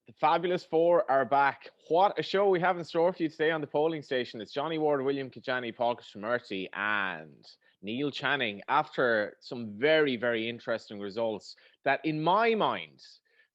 The Fabulous Four are back. What a show we have in store for you today on the polling station. It's Johnny Ward, William Kedjanyi, Paul Krishnamurty, and Neil Channing. After some very, very interesting results that, in my mind,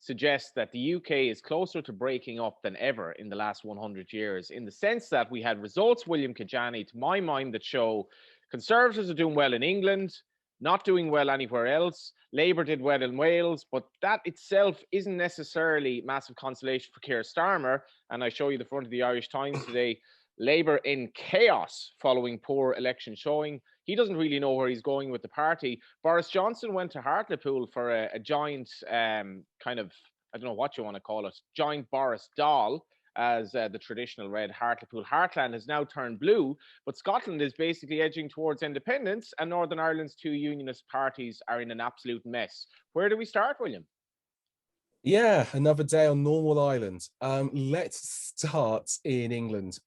suggest that the UK is closer to breaking up than ever in the last 100 years, in the sense that we had results, William Kedjanyi, to my mind, that show Conservatives are doing well in England, not doing well anywhere else. Labour did well in Wales, but that itself isn't necessarily massive consolation for Keir Starmer. And I show you the front of the Irish Times today. Labour in chaos following poor election showing. He doesn't really know where he's going with the party. Boris Johnson went to Hartlepool for a giant kind of, I don't know what you want to call it, giant Boris doll, as the traditional red Hartlepool heartland has now turned blue, but Scotland is basically edging towards independence, and Northern Ireland's two unionist parties are in an absolute mess. Where do we start, William? Yeah, another day on normal Ireland. Let's start in England,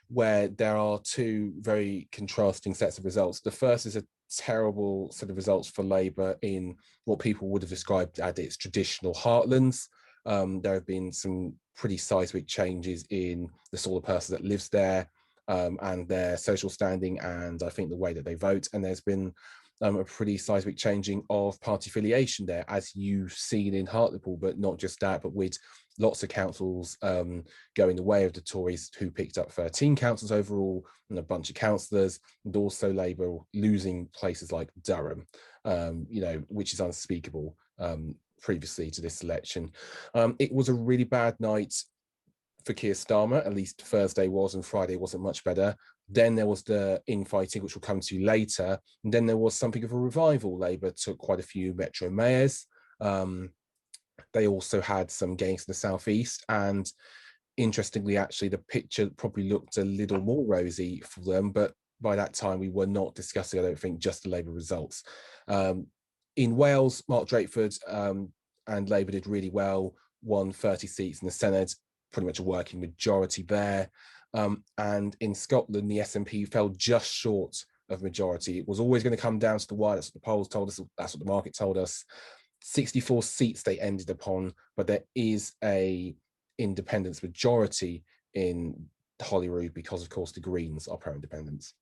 where there are two very contrasting sets of results. The first is a terrible set of results for Labour in what people would have described as its traditional heartlands. There have been some pretty seismic changes in the sort of person that lives there, and their social standing, and I think the way that they vote. And there's been a pretty seismic changing of party affiliation there, as you've seen in Hartlepool, but not just that, but with lots of councils going the way of the Tories, who picked up 13 councils overall and a bunch of councillors, and also Labour losing places like Durham, which is unspeakable. Previously to this election. It was a really bad night for Keir Starmer, at least Thursday was, and Friday wasn't much better. Then there was the infighting, which we'll come to later. And then there was something of a revival. Labour took quite a few metro mayors. They also had some gains in the southeast. And interestingly, actually, the picture probably looked a little more rosy for them. But by that time, we were not discussing, I don't think, just the Labour results. In Wales, Mark Drakeford and Labour did really well, won 30 seats in the Senate, pretty much a working majority there. And in Scotland, the SNP fell just short of majority. It was always going to come down to the wire. That's what the polls told us. That's what the market told us. 64 seats they ended upon, but there is a independence majority in Holyrood because, of course, the Greens are pro-independence.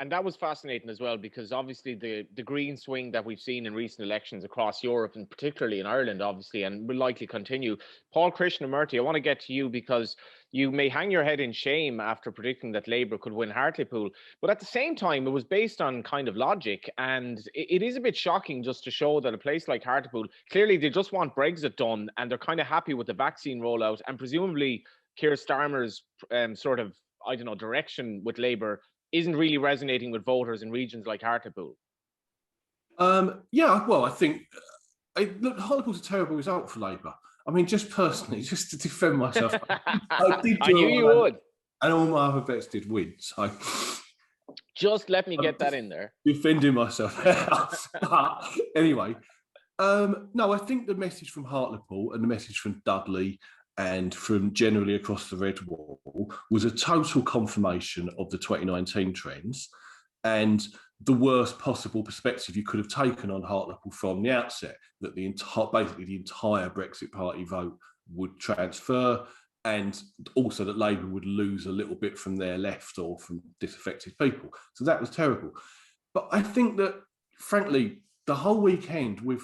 And that was fascinating as well, because obviously the green swing that we've seen in recent elections across Europe, and particularly in Ireland, obviously, and will likely continue. Paul Krishnamurty, I want to get to you, because you may hang your head in shame after predicting that Labour could win Hartlepool. But at the same time, it was based on kind of logic. And it is a bit shocking just to show that a place like Hartlepool, clearly they just want Brexit done, and they're kind of happy with the vaccine rollout. And presumably Keir Starmer's sort of, I don't know, direction with Labour isn't really resonating with voters in regions like Hartlepool. Yeah, well, I think Hartlepool's a terrible result for Labour. I mean, just personally, just to defend myself, I knew you would. And all my other bets did win. So just let me get that in there. Defending myself. But anyway, no, I think the message from Hartlepool and the message from Dudley and from generally across the Red Wall was a total confirmation of the 2019 trends and the worst possible perspective you could have taken on Hartlepool from the outset, that basically the entire Brexit Party vote would transfer, and also that Labour would lose a little bit from their left or from disaffected people. So that was terrible. But I think that, frankly, the whole weekend we're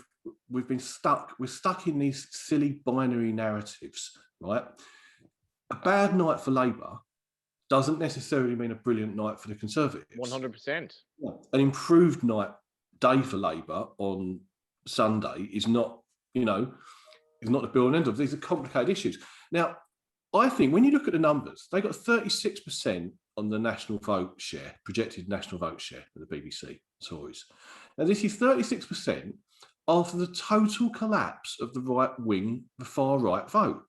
stuck in these silly binary narratives, right? A bad night for Labour doesn't necessarily mean a brilliant night for the Conservatives. 100%. Yeah. An improved day for Labour on Sunday is not, is not the be-all and end-all. These are complicated issues. Now, I think when you look at the numbers, they got 36% on the national vote share, projected national vote share for the BBC Tories. Now, this is 36% after the total collapse of the right wing, the far right vote.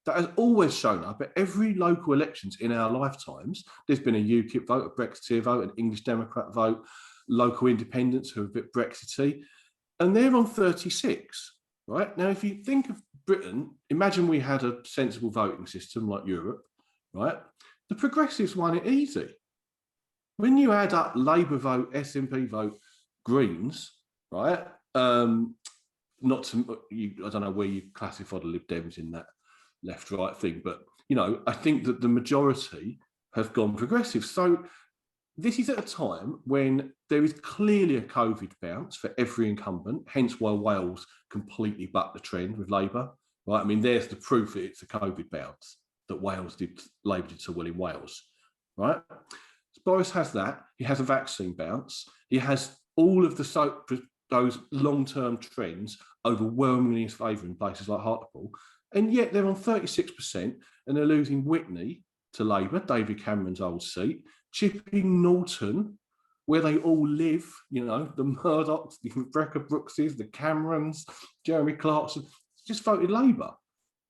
That has always shown up at every local elections in our lifetimes. There's been a UKIP vote, a Brexiteer vote, an English Democrat vote, local independents who are a bit Brexity, and they're on 36, right? Now, if you think of Britain, imagine we had a sensible voting system like Europe, right? The progressives won it easy. When you add up Labour vote, SNP vote, Greens, right? I don't know where you classify the Lib Dems in that. left-right thing, but you know, I think that the majority have gone progressive. So this is at a time when there is clearly a COVID bounce for every incumbent, hence why Wales completely bucked the trend with Labour, right? I mean, there's the proof that it's a COVID bounce that Labour did so well in Wales, right? So Boris has that. He has a vaccine bounce. He has all of those long-term trends overwhelmingly in his favour in places like Hartlepool, and yet they're on 36% and they're losing Witney to Labour, David Cameron's old seat, chipping Norton, where they all live, you know, the Murdochs, the Rebecca Brookses, the Camerons, Jeremy Clarkson, just voted Labour,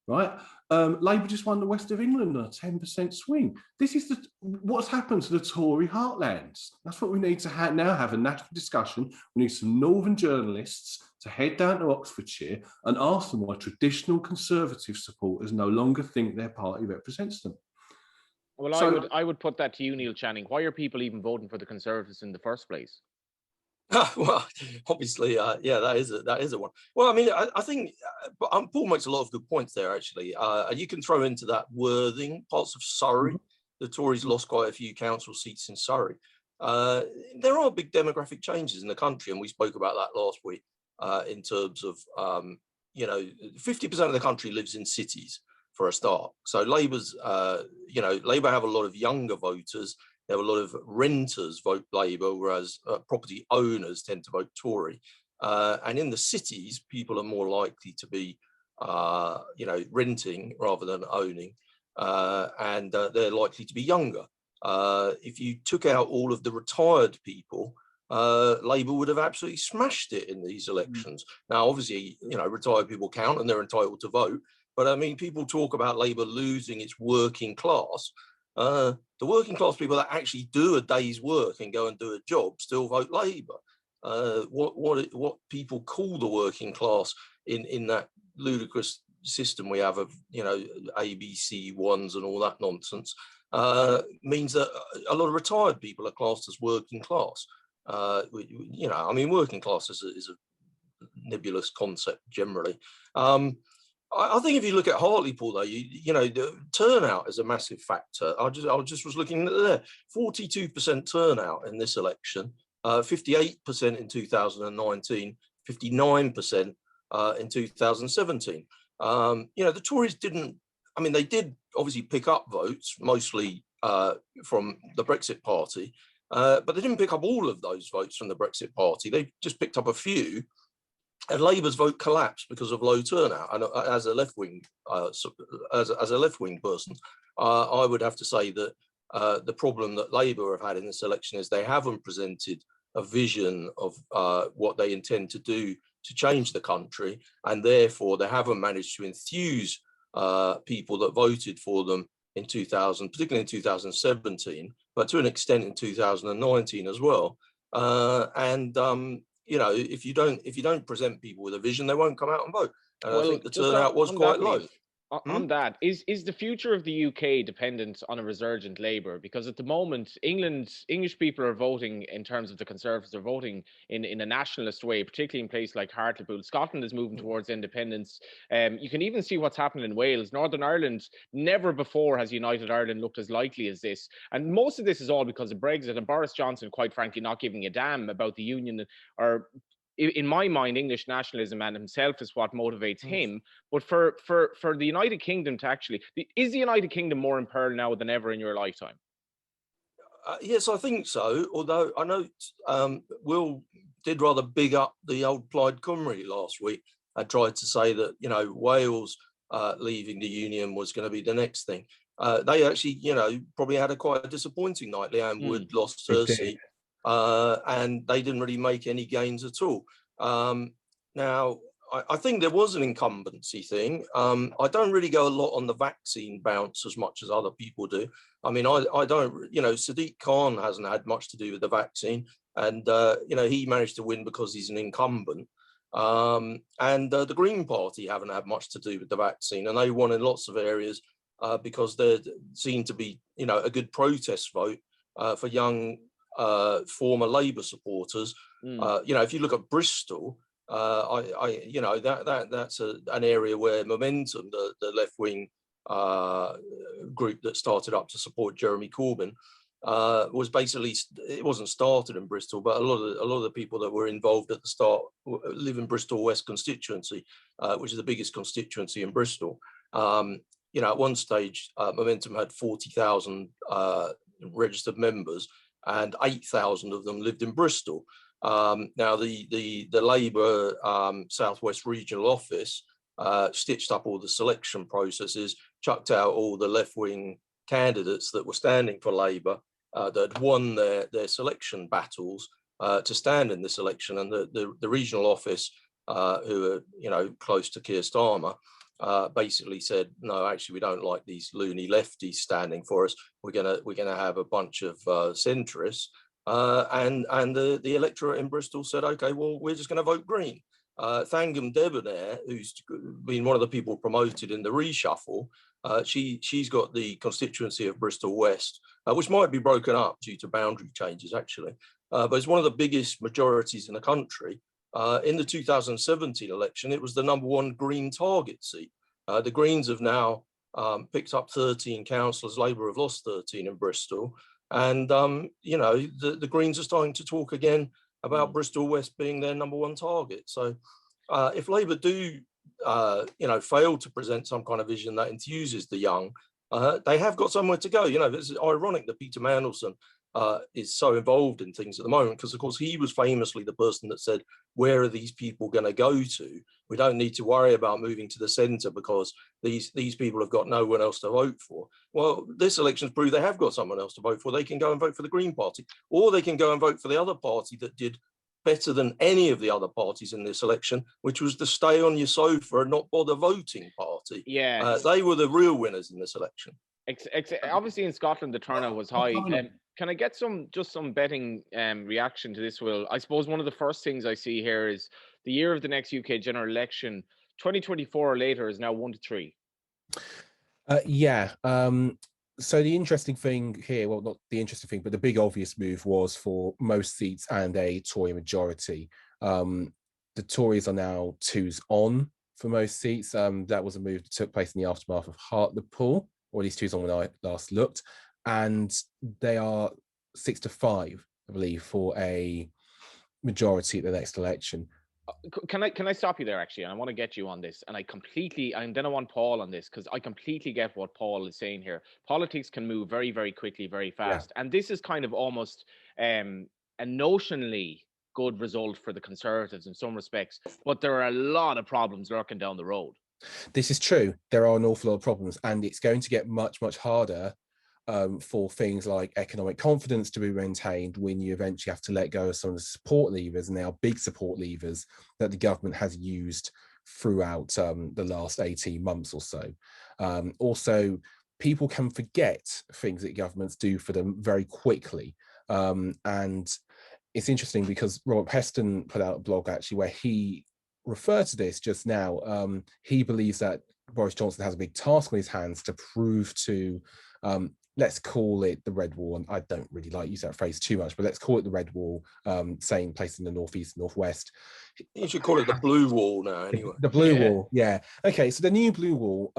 right? Labour just won the West of England on a 10% swing. This is what's happened to the Tory heartlands. That's what we need to now have a national discussion. We need some northern journalists to head down to Oxfordshire and ask them why traditional Conservative supporters no longer think their party represents them. Well, so, I would put that to you, Neil Channing. Why are people even voting for the Conservatives in the first place? Well, obviously, yeah, that is a one. Well, I mean, I think Paul makes a lot of good points there, actually. And you can throw into that Worthing, parts of Surrey. The Tories lost quite a few council seats in Surrey. There are big demographic changes in the country, and we spoke about that last week in terms of, you know, 50% of the country lives in cities, for a start. So Labour's, you know, Labour have a lot of younger voters. They have a lot of renters vote Labour, whereas property owners tend to vote Tory. And in the cities, people are more likely to be, you know, renting rather than owning, and they're likely to be younger. If you took out all of the retired people, Labour would have absolutely smashed it in these elections. Now, obviously, you know, retired people count and they're entitled to vote. But I mean, people talk about Labour losing its working class. The working class people that actually do a day's work and go and do a job still vote Labour. What people call the working class in that ludicrous system we have of, you know, ABC ones and all that nonsense, means that a lot of retired people are classed as working class. You know, I mean, working class is a nebulous concept generally. I think if you look at Hartlepool, though, you know, the turnout is a massive factor. I just was looking at there, 42% turnout in this election, 58% in 2019, 59% in 2017. You know, the Tories didn't. I mean, they did obviously pick up votes, mostly from the Brexit Party, but they didn't pick up all of those votes from the Brexit Party. They just picked up a few. And Labour's vote collapsed because of low turnout. And as a left-wing, as a left-wing person, I would have to say that the problem that Labour have had in this election is they haven't presented a vision of what they intend to do to change the country, and therefore they haven't managed to enthuse people that voted for them in 2000, particularly in 2017, but to an extent in 2019 as well. You know, if you don't present people with a vision, they won't come out and vote. And well, I think the turnout was quite low. On that, is the future of the UK dependent on a resurgent Labour? Because at the moment, English people are voting in terms of the Conservatives, are voting in a nationalist way, particularly in places like Hartlepool. Scotland is moving towards independence. You can even see what's happening in Wales. Northern Ireland, never before has United Ireland looked as likely as this. And most of this is all because of Brexit and Boris Johnson, quite frankly, not giving a damn about the union, or in my mind, English nationalism and himself is what motivates him. But for the United Kingdom to actually, is the United Kingdom more in peril now than ever in your lifetime? Yes, I think so. Although I know Will did rather big up the old Plaid Cymru last week. I tried to say that, you know, Wales leaving the Union was going to be the next thing. They actually, you know, probably had quite a disappointing night. Leanne Wood lost her seat. And they didn't really make any gains at all. Now, I think there was an incumbency thing. I don't really go a lot on the vaccine bounce as much as other people do. I mean, I don't, you know, Sadiq Khan hasn't had much to do with the vaccine. And, you know, he managed to win because he's an incumbent. And the Green Party haven't had much to do with the vaccine. And they won in lots of areas because there seemed to be, you know, a good protest vote for young former Labour supporters. You know, if you look at Bristol, you know, that's an area where Momentum, the left wing group that started up to support Jeremy Corbyn, was basically, it wasn't started in Bristol, but a lot of the people that were involved at the start live in Bristol West constituency, which is the biggest constituency in Bristol. You know, at one stage, Momentum had 40,000 registered members, and 8,000 of them lived in Bristol. Now, the Labour Southwest Regional Office stitched up all the selection processes, chucked out all the left-wing candidates that were standing for Labour, that had won their selection battles to stand in this election, and the regional office, who are, you know, close to Keir Starmer, basically said, no, actually, we don't like these loony lefties standing for us. We're gonna have a bunch of centrists, and the electorate in Bristol said, okay, well, we're just going to vote Green. Thangam Debonair, who's been one of the people promoted in the reshuffle, she's got the constituency of Bristol West, which might be broken up due to boundary changes, actually, but it's one of the biggest majorities in the country. In the 2017 election, it was the #1 Green target seat. The Greens have now picked up 13 councillors. Labour have lost 13 in Bristol. And, you know, the Greens are starting to talk again about Bristol West being their #1 target. So if Labour do, you know, fail to present some kind of vision that enthuses the young, they have got somewhere to go. You know, it's ironic that Peter Mandelson is so involved in things at the moment, because of course he was famously the person that said, where are these people going to go to? We don't need to worry about moving to the centre because these people have got no one else to vote for. Well, this election's proved they have got someone else to vote for. They can go and vote for the Green Party, or they can go and vote for the other party that did better than any of the other parties in this election, which was the stay on your sofa and not bother voting party. Yeah, they were the real winners in this election. Obviously in Scotland the turnout was high. Can I get some betting reaction to this, Will? I suppose one of the first things I see here is the year of the next UK general election, 2024 or later, is now 1 to 3. Yeah. So the interesting thing here, well, not the interesting thing, but the big obvious move was for most seats and a Tory majority. The Tories are now 2s on for most seats. That was a move that took place in the aftermath of Hartlepool, or at least 2s on when I last looked. And they are 6 to 5, I believe, for a majority at the next election. Can I stop you there, actually? And I want to get you on this. And then I want Paul on this, because I completely get what Paul is saying here. Politics can move very, very quickly, very fast. Yeah. And this is kind of almost a notionally good result for the Conservatives in some respects, but there are a lot of problems lurking down the road. This is true. There are an awful lot of problems, and it's going to get much, much harder for things like economic confidence to be maintained when you eventually have to let go of some of the support levers, and they are big support levers that the government has used throughout the last 18 months or so. Also, people can forget things that governments do for them very quickly. And it's interesting because Robert Peston put out a blog actually where he referred to this just now. He believes that Boris Johnson has a big task on his hands to prove to let's call it the Red Wall, and I don't really like using that phrase too much, but let's call it the Red Wall, same place in the northeast, northwest. You should call it the Blue Wall now, anyway. The Blue Wall, yeah. Okay, so the new Blue Wall,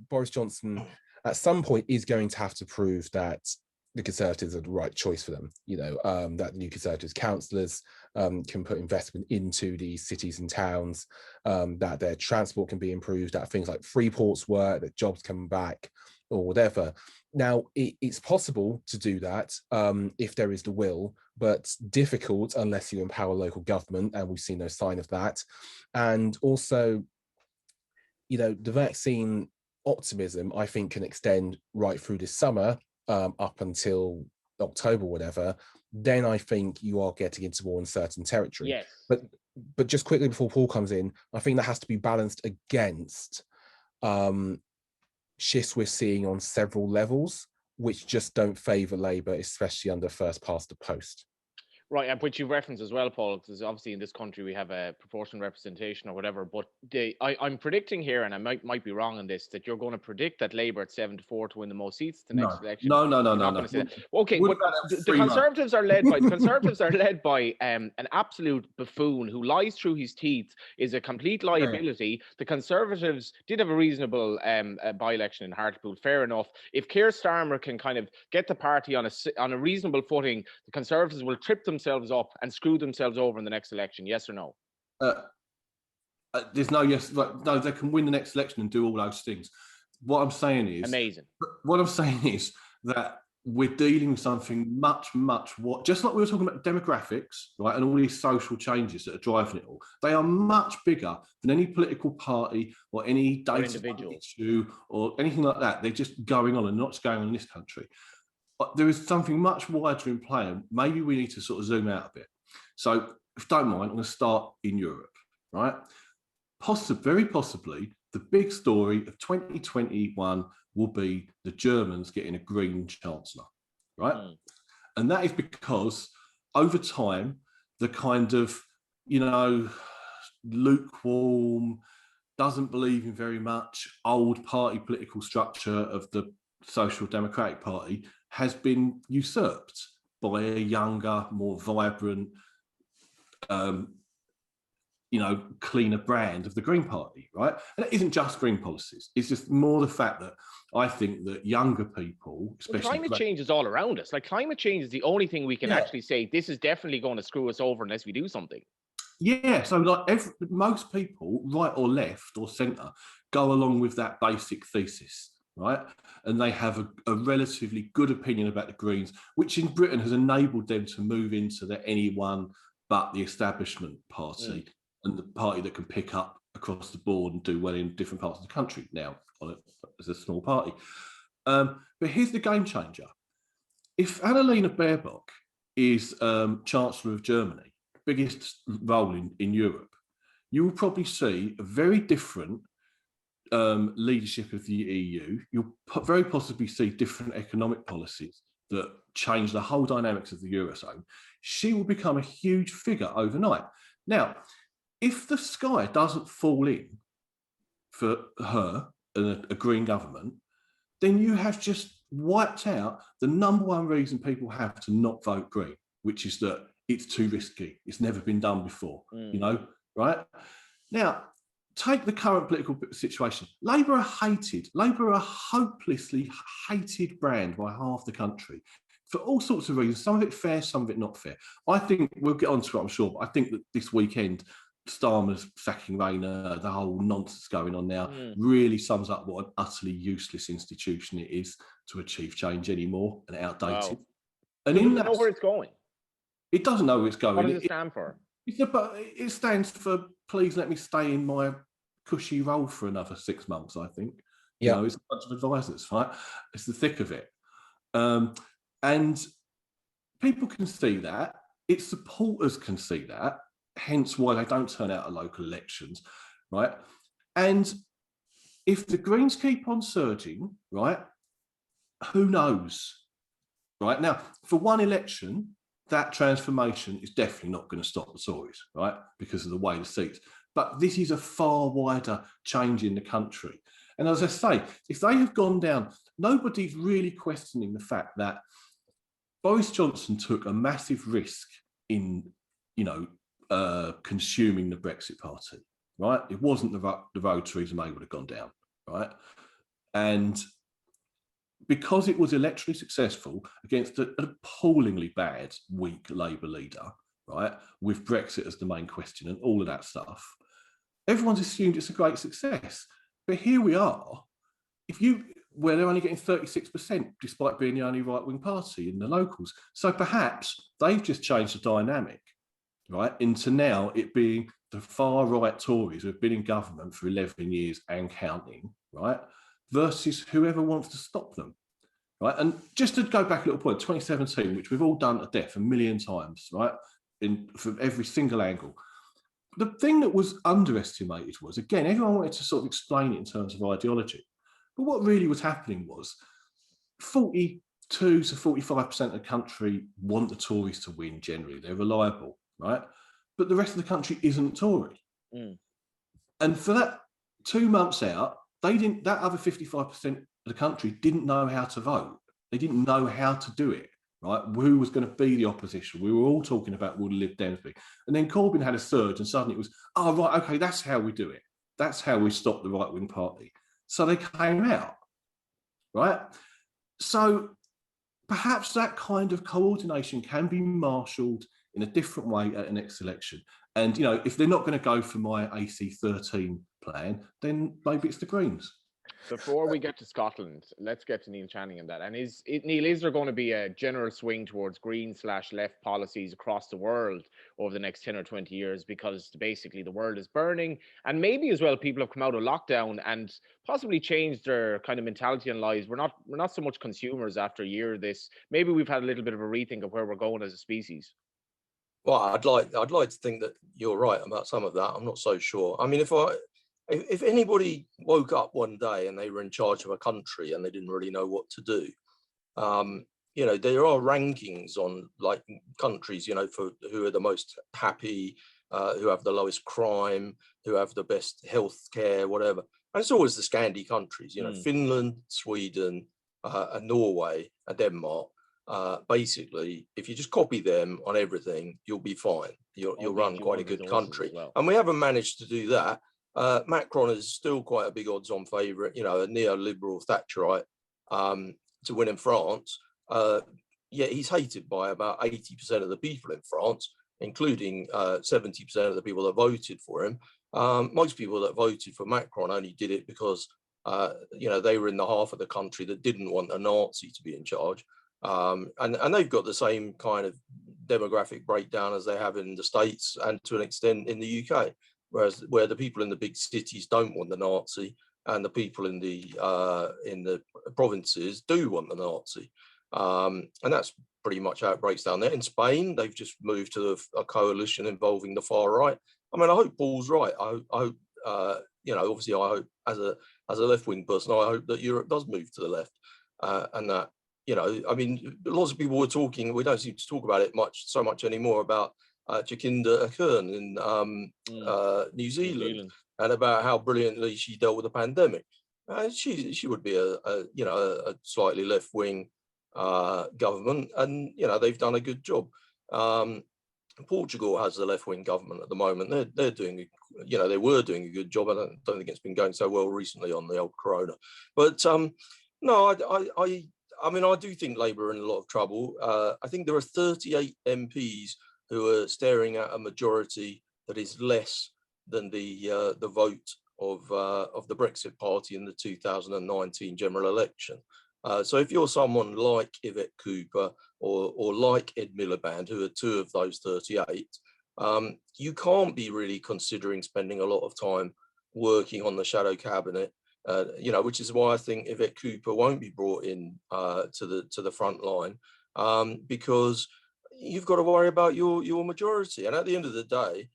Boris Johnson at some point is going to have to prove that the Conservatives are the right choice for them. You know, that the new Conservatives councillors can put investment into these cities and towns, that their transport can be improved, that things like free ports work, that jobs come back, or whatever. Now, it's possible to do that if there is the will, but difficult unless you empower local government, and we've seen no sign of that. And also, you know, the vaccine optimism, I think, can extend right through this summer, up until October, whatever. Then I think you are getting into more uncertain territory. Yes. But just quickly before Paul comes in, I think that has to be balanced against shifts we're seeing on several levels, which just don't favour Labour, especially under first past the post. Right, which you referenced as well, Paul, because obviously in this country we have a proportional representation or whatever. But I'm predicting here, and I might be wrong on this, that you're going to predict that Labour at 7-4 to win the most seats at the next election. No. You're not going to say that. Okay, What but about the Conservatives are led by an absolute buffoon who lies through his teeth, is a complete liability. The Conservatives did have a reasonable by-election in Hartlepool, fair enough. If Keir Starmer can kind of get the party on a reasonable footing, the Conservatives will trip themselves up and screw themselves over in the next election. Yes or no? There's no yes. No, they can win the next election and do all those things. What I'm saying is amazing. What I'm saying is that we're dealing with something much just like we were talking about demographics, right, and all these social changes that are driving it all. They are much bigger than any political party or any data issue or anything like that. They're just going on and not just going on in this country. But there is something much wider in play, and maybe we need to sort of zoom out a bit. So, if you don't mind, I'm going to start in Europe, right? Very possibly, the big story of 2021 will be the Germans getting a Green Chancellor, right? And that is because over time, the kind of, lukewarm, doesn't believe in very much old party political structure of the Social Democratic Party has been usurped by a younger, more vibrant, cleaner brand of the Green Party, right? And it isn't just green policies. It's just more the fact that I think that younger people, especially... Well, climate change is all around us. Like, climate change is the only thing we can actually say, this is definitely going to screw us over unless we do something. Yeah, so like most people, right or left or centre, go along with that basic thesis, right? And they have a relatively good opinion about the Greens, which in Britain has enabled them to move into the anyone but the establishment party and the party that can pick up across the board and do well in different parts of the country now as a small party. But here's the game changer. If Annalena Baerbock is Chancellor of Germany, biggest role in Europe, you will probably see a very different leadership of the EU. You'll very possibly see different economic policies that change the whole dynamics of the Eurozone. She will become a huge figure overnight. Now, if the sky doesn't fall in for her and a Green government, then you have just wiped out the number one reason people have to not vote Green, which is that it's too risky. It's never been done before, right? Now, take the current political situation. Labour are hated. Labour are a hopelessly hated brand by half the country for all sorts of reasons. Some of it fair, some of it not fair. I think we'll get onto it, I'm sure, but I think that this weekend, Starmer's sacking Rayner, the whole nonsense going on now, really sums up what an utterly useless institution it is to achieve change anymore and outdated. Wow. And it doesn't know where it's going. It doesn't know where it's going. What does it stand for? It stands for please let me stay in my cushy role for another 6 months, I think. Yeah. It's a bunch of advisors, right? It's the thick of it. And people can see that. Its supporters can see that, hence why they don't turn out at local elections, right? And if the Greens keep on surging, right, who knows, right? Now, for one election, that transformation is definitely not going to stop the Tories, right, because of the way the seats. But this is a far wider change in the country. And as I say, if they have gone down, nobody's really questioning the fact that Boris Johnson took a massive risk in, consuming the Brexit party, right? It wasn't the road Theresa May would have gone down, right? And because it was electorally successful against an appallingly bad, weak Labour leader, right, with Brexit as the main question and all of that stuff, everyone's assumed it's a great success. But here we are, where they're only getting 36% despite being the only right-wing party in the locals. So perhaps they've just changed the dynamic, right, into now it being the far-right Tories who have been in government for 11 years and counting, right, versus whoever wants to stop them, right? And just to go back a little point, 2017, which we've all done to death a million times, right, from every single angle. The thing that was underestimated was, again, everyone wanted to sort of explain it in terms of ideology. But what really was happening was 40 2 to 45% of the country want the Tories to win generally. They're reliable, right? But the rest of the country isn't Tory. And for that 2 months out, that other 55% of the country didn't know how to vote. They didn't know how to do it, right? Who was going to be the opposition? We were all talking about would Lib Dems be. And then Corbyn had a surge and suddenly it was, oh, right, okay, that's how we do it. That's how we stop the right-wing party. So they came out, right? So perhaps that kind of coordination can be marshalled in a different way at the next election. And, you know, if they're not going to go for my AC13 plan, then maybe it's the Greens. Before we get to Scotland, let's get to Neil Channing and that. And Neil, is there going to be a general swing towards green/left policies across the world over the next 10 or 20 years? Because basically the world is burning, and maybe as well people have come out of lockdown and possibly changed their kind of mentality and lives. We're not so much consumers after a year of this. Maybe we've had a little bit of a rethink of where we're going as a species. Well, I'd like to think that you're right about some of that. I'm not so sure. I mean, if anybody woke up one day and they were in charge of a country and they didn't really know what to do, you know, there are rankings on like countries, you know, for who are the most happy, who have the lowest crime, who have the best health care, whatever. And it's always the Scandi countries, you know, Finland, Sweden, and Norway and Denmark. Basically, if you just copy them on everything, you'll be fine. You'll run quite a good country. Well. And we haven't managed to do that. Macron is still quite a big odds-on favourite, you know, a neoliberal Thatcherite to win in France. Yet he's hated by about 80% of the people in France, including 70% of the people that voted for him. Most people that voted for Macron only did it because, you know, they were in the half of the country that didn't want a Nazi to be in charge. And they've got the same kind of demographic breakdown as they have in the States and to an extent in the UK, where the people in the big cities don't want the Nazi and the people in the provinces do want the Nazi. And that's pretty much how it breaks down there. In Spain, they've just moved to a coalition involving the far right. I mean, I hope Paul's right. I hope, you know, obviously I hope as a left-wing person, I hope that Europe does move to the left and that, you know, I mean, lots of people were talking, we don't seem to talk about it so much anymore about Jacinda Ardern in New Zealand and about how brilliantly she dealt with the pandemic. She would be a slightly left-wing government, and, you know, they've done a good job. Portugal has a left-wing government at the moment. They're doing, you know, they were doing a good job. I don't think it's been going so well recently on the old corona. But no, I mean, I do think Labour are in a lot of trouble. I think there are 38 MPs who are staring at a majority that is less than the vote of the Brexit Party in the 2019 general election. So if you're someone like Yvette Cooper or like Ed Miliband, who are two of those 38, you can't be really considering spending a lot of time working on the shadow cabinet. You know, which is why I think Yvette Cooper won't be brought in to the front line, because you've got to worry about your majority. And at the end of the day,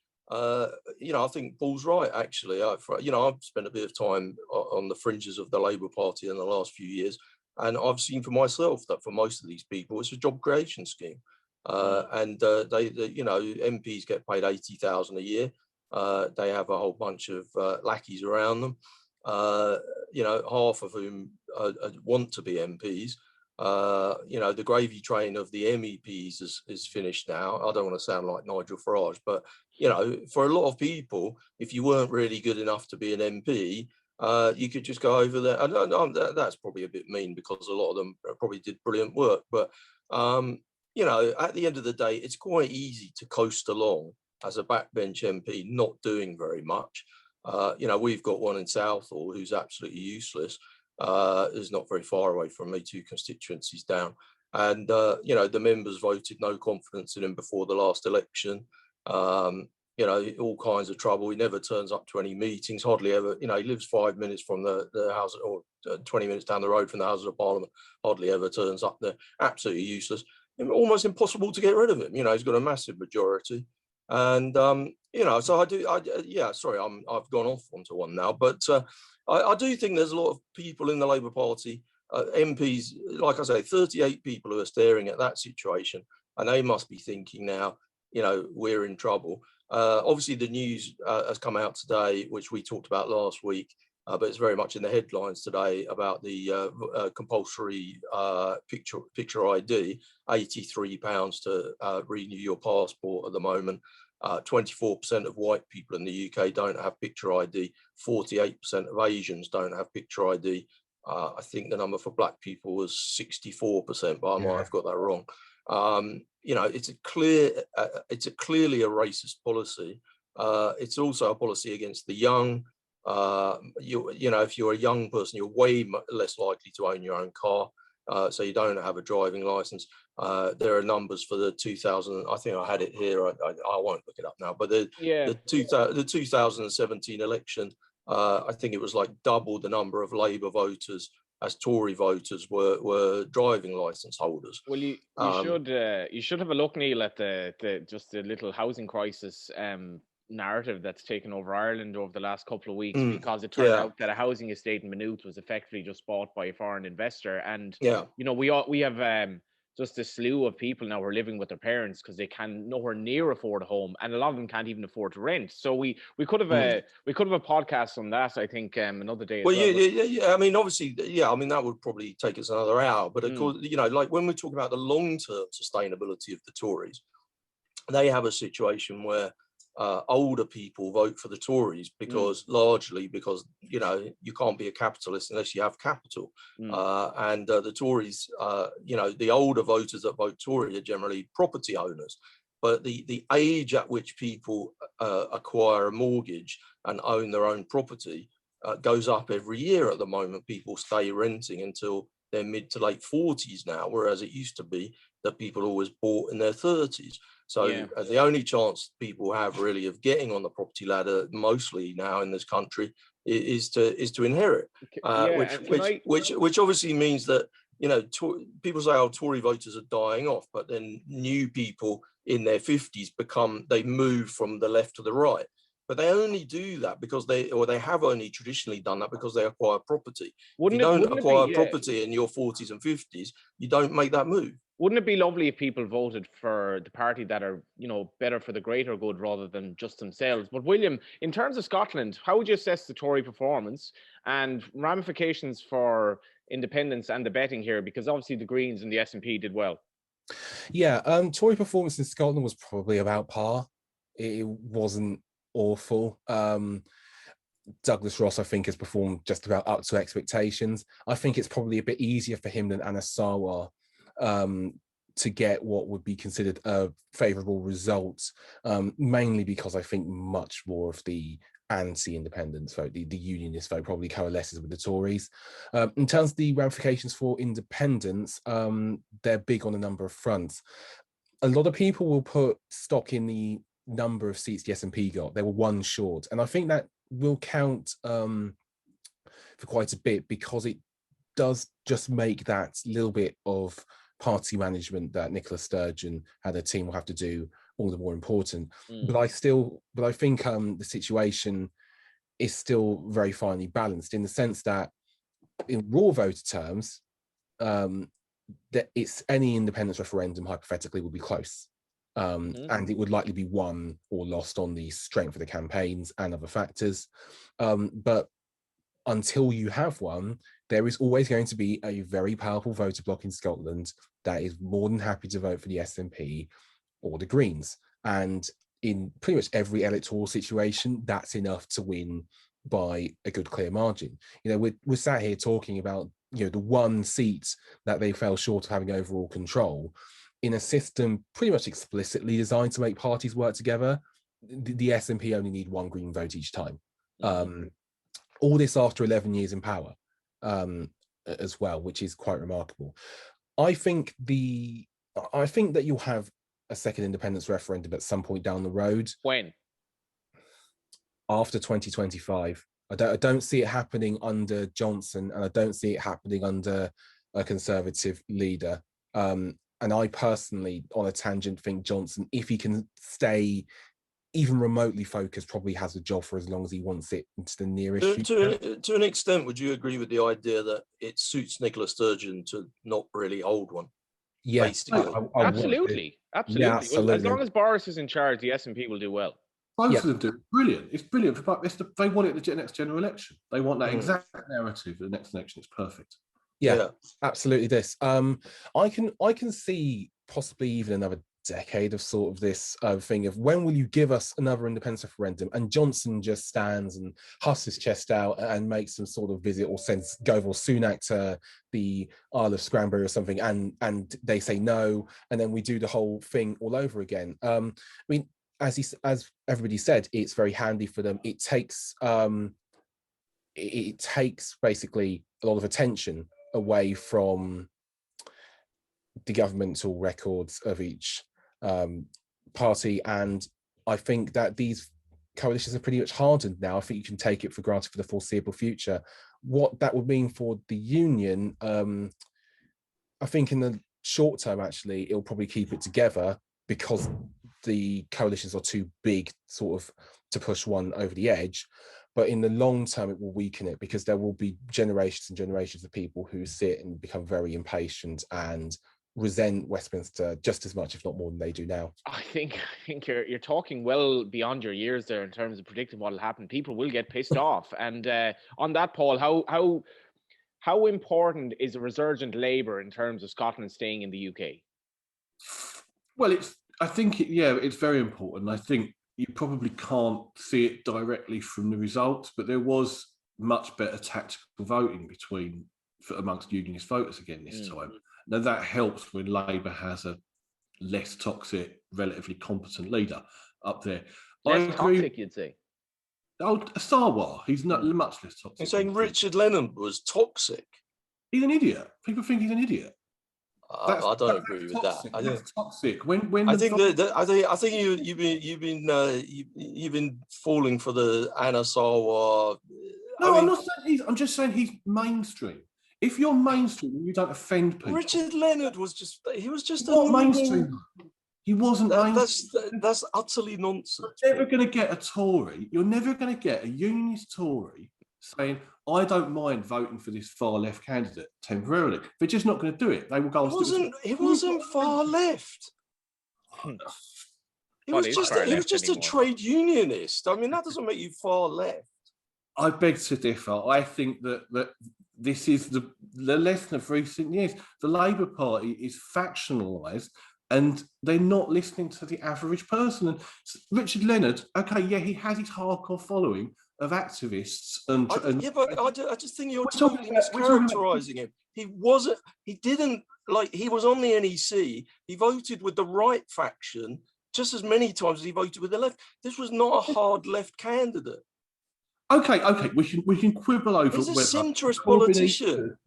you know, I think Paul's right. Actually, you know, I've spent a bit of time on the fringes of the Labour Party in the last few years, and I've seen for myself that for most of these people, it's a job creation scheme, and they, you know, MPs get paid 80,000 a year. They have a whole bunch of lackeys around them. You know, half of whom want to be MPs. You know, the gravy train of the MEPs is finished now. I don't want to sound like Nigel Farage, but, you know, for a lot of people, if you weren't really good enough to be an MP, you could just go over there. And that's probably a bit mean because a lot of them probably did brilliant work. But, you know, at the end of the day, it's quite easy to coast along as a backbench MP, not doing very much. You know, we've got one in Southall who's absolutely useless, who's not very far away from me, 2 constituencies down. And, you know, the members voted no confidence in him before the last election. You know, all kinds of trouble. He never turns up to any meetings, hardly ever. You know, he lives 5 minutes from the House, or 20 minutes down the road from the Houses of Parliament, hardly ever turns up there. Absolutely useless. Almost impossible to get rid of him. You know, he's got a massive majority. And, you know, so yeah, sorry, I've gone off onto one now, but I do think there's a lot of people in the Labour Party MPs, like I say, 38 people who are staring at that situation, and they must be thinking now, you know, we're in trouble. Obviously, the news has come out today, which we talked about last week, but it's very much in the headlines today about the compulsory picture ID, £83 to renew your passport at the moment. 24% of white people in the UK don't have picture ID. 48% of Asians don't have picture ID. I think the number for black people was 64%, but I might have got that wrong. You know, it's clearly a racist policy. It's also a policy against the young. You know, if you're a young person, you're way less likely to own your own car. So you don't have a driving license. There are numbers for the 2000. I think I had it here. I won't look it up now. But the 2017 election, I think it was like double the number of Labour voters as Tory voters were driving license holders. Well, you should have a look, Neil, at just the little housing crisis narrative that's taken over Ireland over the last couple of weeks, because it turned out that a housing estate in Maynooth was effectively just bought by a foreign investor, and you know, we have just a slew of people now who are living with their parents because they can nowhere near afford a home, and a lot of them can't even afford to rent. So we could have a podcast on that, I think, another day. Well, yeah. I mean, obviously, yeah. I mean, that would probably take us another hour. But of course, you know, like when we're talking about the long-term sustainability of the Tories, they have a situation where older people vote for the Tories because largely because, you know, you can't be a capitalist unless you have capital. And the Tories, you know, the older voters that vote Tory are generally property owners. But the age at which people acquire a mortgage and own their own property goes up every year at the moment. People stay renting until their mid to late 40s now, whereas it used to be that people always bought in their 30s. So the only chance people have really of getting on the property ladder, mostly now in this country, is to inherit, which obviously means that, you know, people say, oh, Tory voters are dying off, but then new people in their 50s they move from the left to the right. But they only do that because they have only traditionally done that because they acquire property. If you don't acquire property in your 40s and 50s, you don't make that move. Wouldn't it be lovely if people voted for the party that are, you know, better for the greater good rather than just themselves? But William, in terms of Scotland, how would you assess the Tory performance and ramifications for independence and the betting here? Because obviously the Greens and the SNP did well. Yeah, Tory performance in Scotland was probably about par. It wasn't awful. Douglas Ross, I think, has performed just about up to expectations. I think it's probably a bit easier for him than Anna Sarwar to get what would be considered a favourable result, mainly because I think much more of the anti-independence vote, the unionist vote, probably coalesces with the Tories. In terms of the ramifications for independence, they're big on a number of fronts. A lot of people will put stock in the number of seats the SNP got. They were one short, and I think that will count for quite a bit, because it does just make that little bit of party management that Nicola Sturgeon and her team will have to do all the more important. But I think the situation is still very finely balanced, in the sense that in raw voter terms, that it's any independence referendum hypothetically will be close. And it would likely be won or lost on the strength of the campaigns and other factors. But until you have one, there is always going to be a very powerful voter bloc in Scotland that is more than happy to vote for the SNP or the Greens. And in pretty much every electoral situation, that's enough to win by a good, clear margin. You know, we're sat here talking about, you know, the one seat that they fell short of having overall control in a system pretty much explicitly designed to make parties work together. The SNP only need one Green vote each time. All this after 11 years in power as well, which is quite remarkable. I think that you'll have a second independence referendum at some point down the road. When? After 2025. I don't see it happening under Johnson, and I don't see it happening under a Conservative leader. And I personally, on a tangent, think Johnson, if he can stay even remotely focused probably has a job for as long as he wants it into the nearest future. To an extent, would you agree with the idea that it suits Nicola Sturgeon to not really hold one? Yeah, basically. Absolutely. Yeah, Well, absolutely. as long as Boris is in charge, the SNP will do well. Both of them do. Brilliant. It's brilliant. They want it the next general election. They want that exact narrative for the next election. It's perfect. Yeah, absolutely. I can see possibly even another decade of sort of this thing of when will you give us another independence referendum, and Johnson just stands and husks his chest out and makes some sort of visit or sends Govan or Sunak to the Isle of Scranbury or something, and they say no, and then we do the whole thing all over again. I mean, as everybody said, it's very handy for them. It takes basically a lot of attention away from the governmental records of each party, and I think that these coalitions are pretty much hardened now. I think you can take it for granted for the foreseeable future. What that would mean for the union, I think in the short term, actually, it'll probably keep it together because the coalitions are too big sort of to push one over the edge. But in the long term, it will weaken it because there will be generations and generations of people who sit and become very impatient and resent Westminster just as much, if not more, than they do now. I think you're talking well beyond your years there in terms of predicting what will happen. People will get pissed off. And on that, Paul, how important is a resurgent Labour in terms of Scotland staying in the UK? Well, it's very important. I think you probably can't see it directly from the results, but there was much better tactical voting amongst unionist voters again this time. Now that helps when Labour has a less toxic, relatively competent leader up there. Less toxic, you'd say. Oh, Sarwar, he's not much less toxic. You're saying Richard Leonard was toxic? He's an idiot. People think he's an idiot. I don't agree with that. I think that's toxic. I think you've been falling for the Anna Sarwar. No, I'm not saying I'm just saying he's mainstream. If you're mainstream, you don't offend people. Richard Leonard was just mainstream. He wasn't mainstream. That's utterly nonsense. You're never going to get a Tory. You're never going to get a unionist Tory saying, I don't mind voting for this far left candidate temporarily. They're just not going to do it. They will go. It wasn't far left. He was just a trade unionist. I mean, that doesn't make you far left. I beg to differ. I think that this is the lesson of recent years. The Labour Party is factionalised, and they're not listening to the average person. And Richard Leonard, okay, yeah, he has his hardcore following of activists, but I just think you're totally mischaracterising him. He was on the NEC. He voted with the right faction just as many times as he voted with the left. This was not a hard left candidate. Okay, we can quibble over. He's a centrist politician.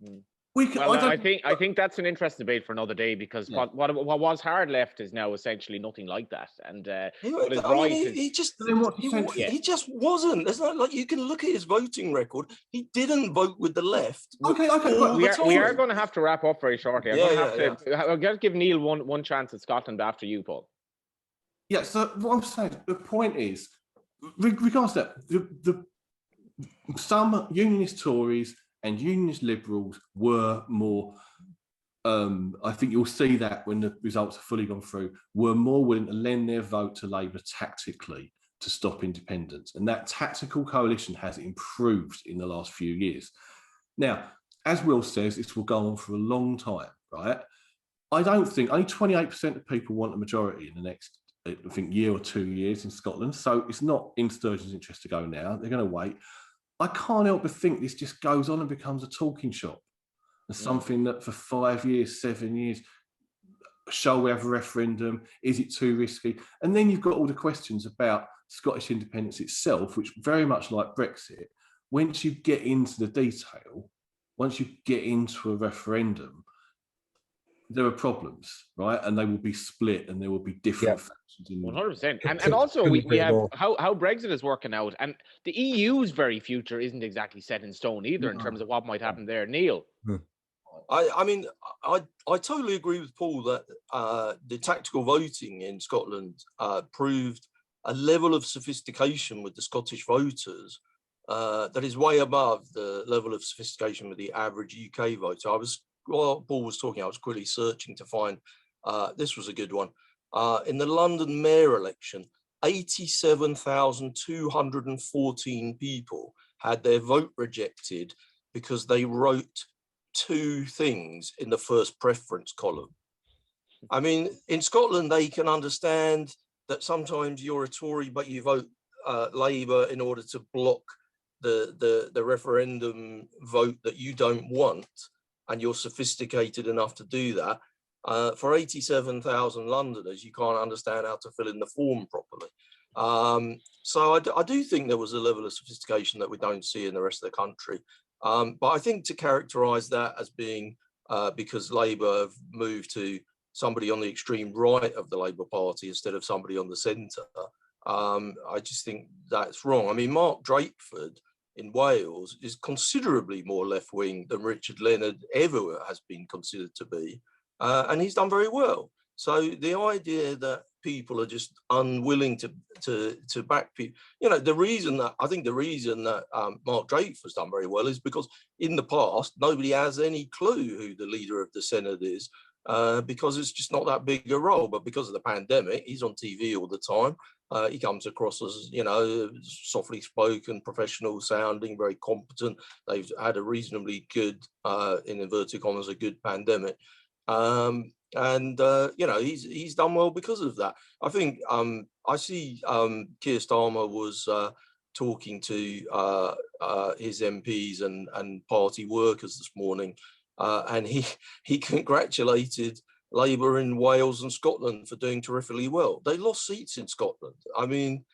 I think that's an interesting debate for another day, because what was hard left is now essentially nothing like that. And he just wasn't. It's not like you can look at his voting record. He didn't vote with the left. Okay. We are going to have to wrap up very shortly. I'm going to give Neil one chance at Scotland after you, Paul. Yeah. So what I'm saying, the point is, regards to that, some unionist Tories and unionist Liberals were more, I think you'll see that when the results are fully gone through, were more willing to lend their vote to Labour tactically to stop independence. And that tactical coalition has improved in the last few years. Now, as Will says, this will go on for a long time, right? I don't think, only 28% of people want a majority in the next, I think, year or 2 years in Scotland. So it's not in Sturgeon's interest to go now. They're going to wait. I can't help but think this just goes on and becomes a talking shop. And something that for 5 years, 7 years, shall we have a referendum? Is it too risky? And then you've got all the questions about Scottish independence itself, which very much like Brexit, once you get into the detail, once you get into a referendum, there are problems, right? And they will be split and there will be different factions. 100%. And also we have how Brexit is working out, and the EU's very future isn't exactly set in stone either in terms of what might happen there. Neil? I mean, I totally agree with Paul that the tactical voting in Scotland proved a level of sophistication with the Scottish voters that is way above the level of sophistication with the average UK voter. While Paul was talking, I was quickly searching to find, this was a good one. In the London mayor election, 87,214 people had their vote rejected because they wrote 2 things in the first preference column. I mean, in Scotland, they can understand that sometimes you're a Tory, but you vote Labour in order to block the referendum vote that you don't want, and you're sophisticated enough to do that. For 87,000 Londoners, you can't understand how to fill in the form properly. So I do think there was a level of sophistication that we don't see in the rest of the country. But I think to characterise that as being because Labour have moved to somebody on the extreme right of the Labour Party instead of somebody on the centre, I just think that's wrong. I mean, Mark Drakeford in Wales is considerably more left-wing than Richard Leonard ever has been considered to be, and he's done very well. So the idea that people are just unwilling to back people, you know, the reason that Mark Drakeford's done very well is because in the past nobody has any clue who the leader of the Senate is, because it's just not that big a role. But because of the pandemic, he's on TV all the time. He comes across as, you know, softly spoken, professional sounding, very competent. They've had a reasonably good, in inverted commas, a good pandemic. You know, he's done well because of that. I think I see Keir Starmer was talking to his MPs and party workers this morning, and he congratulated Labour in Wales and Scotland for doing terrifically well. They lost seats in Scotland. I mean,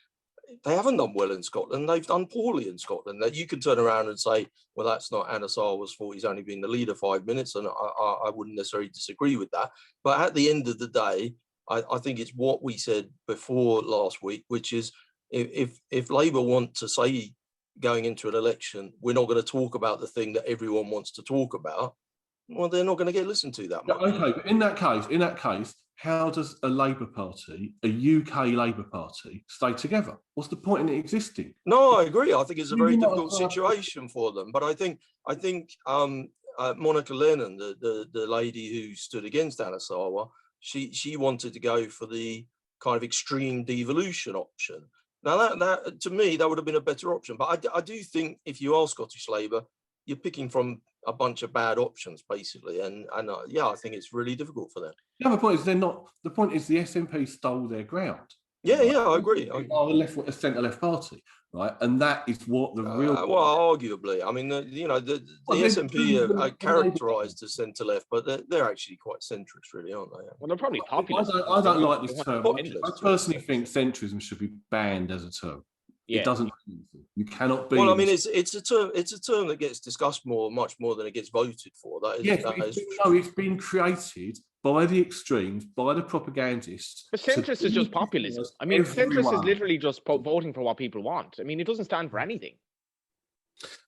they haven't done well in Scotland. They've done poorly in Scotland. That you can turn around and say, well, that's not Anna Sarwar's fault. He's only been the leader 5 minutes, and I wouldn't necessarily disagree with that. But at the end of the day, I think it's what we said before last week, which is if Labour want to say going into an election, we're not going to talk about the thing that everyone wants to talk about, well, they're not going to get listened to that much. Okay, but in that case, how does a Labour Party, a UK Labour Party, stay together? What's the point in it existing? No, I agree. I think it's a very difficult situation for them. But I think Monica Lennon, the lady who stood against Anna Sarwar, she wanted to go for the kind of extreme devolution option. Now that to me that would have been a better option. But I do think if you are Scottish Labour, you're picking from a bunch of bad options, basically, and yeah, I think it's really difficult for them. The other point is they're not. The point is the SNP stole their ground. Yeah, right? Yeah, I agree. They are a centre-left party, right? And that is what the real. Well, arguably, I mean, you know, the SNP are characterised as centre-left, but they're actually quite centrist, really, aren't they? Well, they're probably populist. I don't like this term. I personally think centrism should be banned as a term. Yeah. It doesn't. You cannot be. Well, I mean, it's a term. It's a term that gets discussed much more than it gets voted for. That is. Yes, it's been created by the extremes, by the propagandists. But centrist is just populism. I mean, centrist is literally just voting for what people want. I mean, it doesn't stand for anything.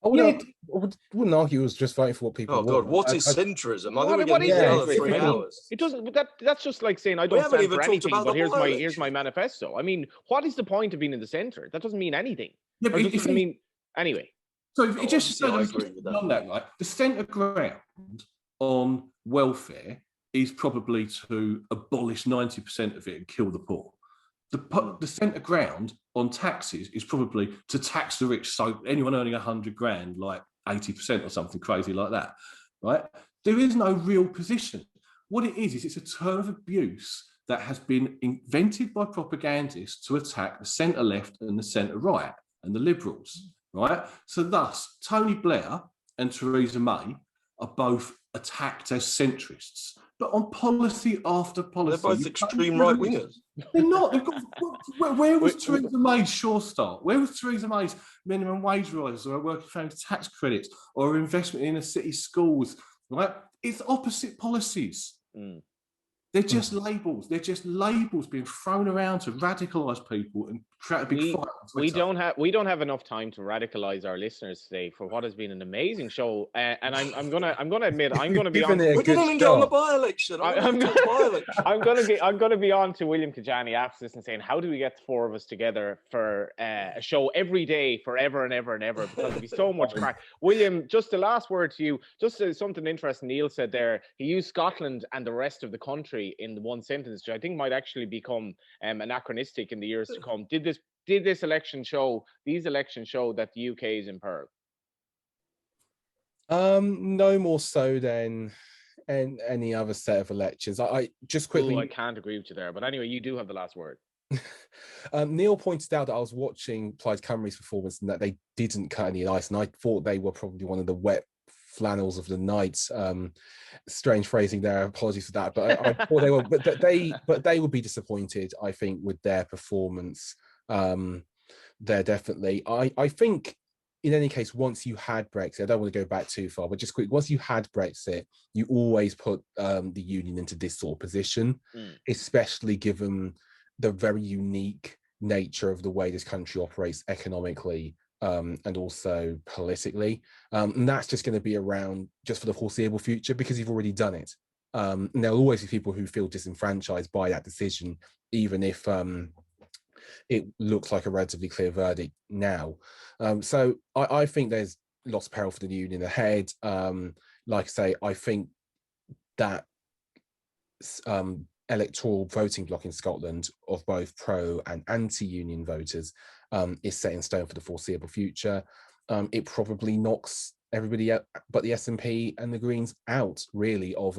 I wouldn't argue it was just voting for what people want. Oh God, what is centrism? I think we're getting another 3 hours. It doesn't. That's just like saying I don't stand for anything, but here's my manifesto. I mean, what is the point of being in the centre? That doesn't mean anything. Yeah, but it doesn't mean anyway. So it just on that, right? The centre ground on welfare is probably to abolish 90% of it and kill the poor. The centre ground on taxes is probably to tax the rich, so anyone earning 100 grand, like 80% or something crazy like that, right? There is no real position. What it is it's a term of abuse that has been invented by propagandists to attack the centre left and the centre right and the liberals, right? So thus, Tony Blair and Theresa May are both attacked as centrists. But on policy after policy, they're both extreme right wingers. They're not. They've got, where was Theresa May's Sure Start? Where was Theresa May's minimum wage rise or working family tax credits or investment in inner city schools? Right? It's opposite policies. They're just labels. They're just labels being thrown around to radicalise people and create a big fight on Twitter. We don't have enough time to radicalise our listeners today for what has been an amazing show. And I'm gonna admit I'm gonna be on. We didn't even get on the by-election. I'm gonna be on to William Kedjanyi after this and saying, how do we get the four of us together for a show every day forever and ever and ever? Because there'll be so much crack. William, just the last word to you. Just something interesting Neil said there. He used Scotland and the rest of the country in the one sentence, which I think might actually become anachronistic in the years to come. Did these elections show that the UK is in peril? No more so than any other set of elections. I just quickly. I can't agree with you there, but anyway, you do have the last word. Neil pointed out that I was watching Plaid Cymru's performance and that they didn't cut any ice, and I thought they were probably one of the wet flannels of the night. Strange phrasing there. Apologies for that, but I thought they were. But they would be disappointed, I think, with their performance. There definitely. I think in any case, once you had Brexit, I don't want to go back too far, but just quick. Once you had Brexit, you always put the union into this sort of position, especially given the very unique nature of the way this country operates economically. And also politically, and that's just going to be around just for the foreseeable future because you've already done it. And there'll always be people who feel disenfranchised by that decision, even if it looks like a relatively clear verdict now. So I think there's lots of peril for the union ahead. Like I say, I think that electoral voting bloc in Scotland of both pro and anti-union voters is set in stone for the foreseeable future. It probably knocks everybody out but the SNP and the Greens out, really, of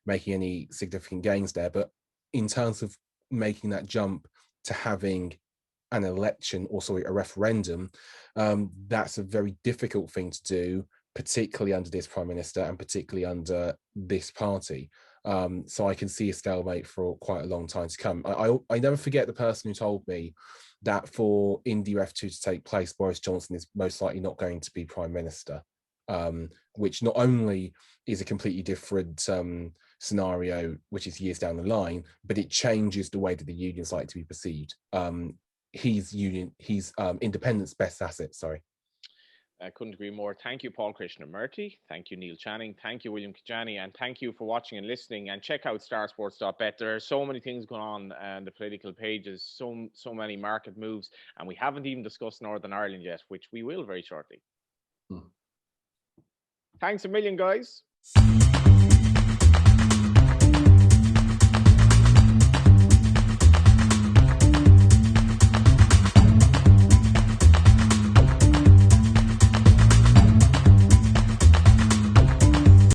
making any significant gains there. But in terms of making that jump to having an election, or sorry, a referendum, that's a very difficult thing to do, particularly under this Prime Minister and particularly under this party. So I can see a stalemate for quite a long time to come. I never forget the person who told me that for India F2 to take place, Boris Johnson is most likely not going to be Prime Minister, which not only is a completely different scenario, which is years down the line, but it changes the way that the unions like to be perceived. He's independence best asset, sorry. I couldn't agree more. Thank you, Paul Krishnamurty. Thank you, Neil Channing. Thank you, William Kedjanyi. And thank you for watching and listening. And check out starsports.bet. There are so many things going on the political pages, so many market moves. And we haven't even discussed Northern Ireland yet, which we will very shortly. Thanks a million, guys.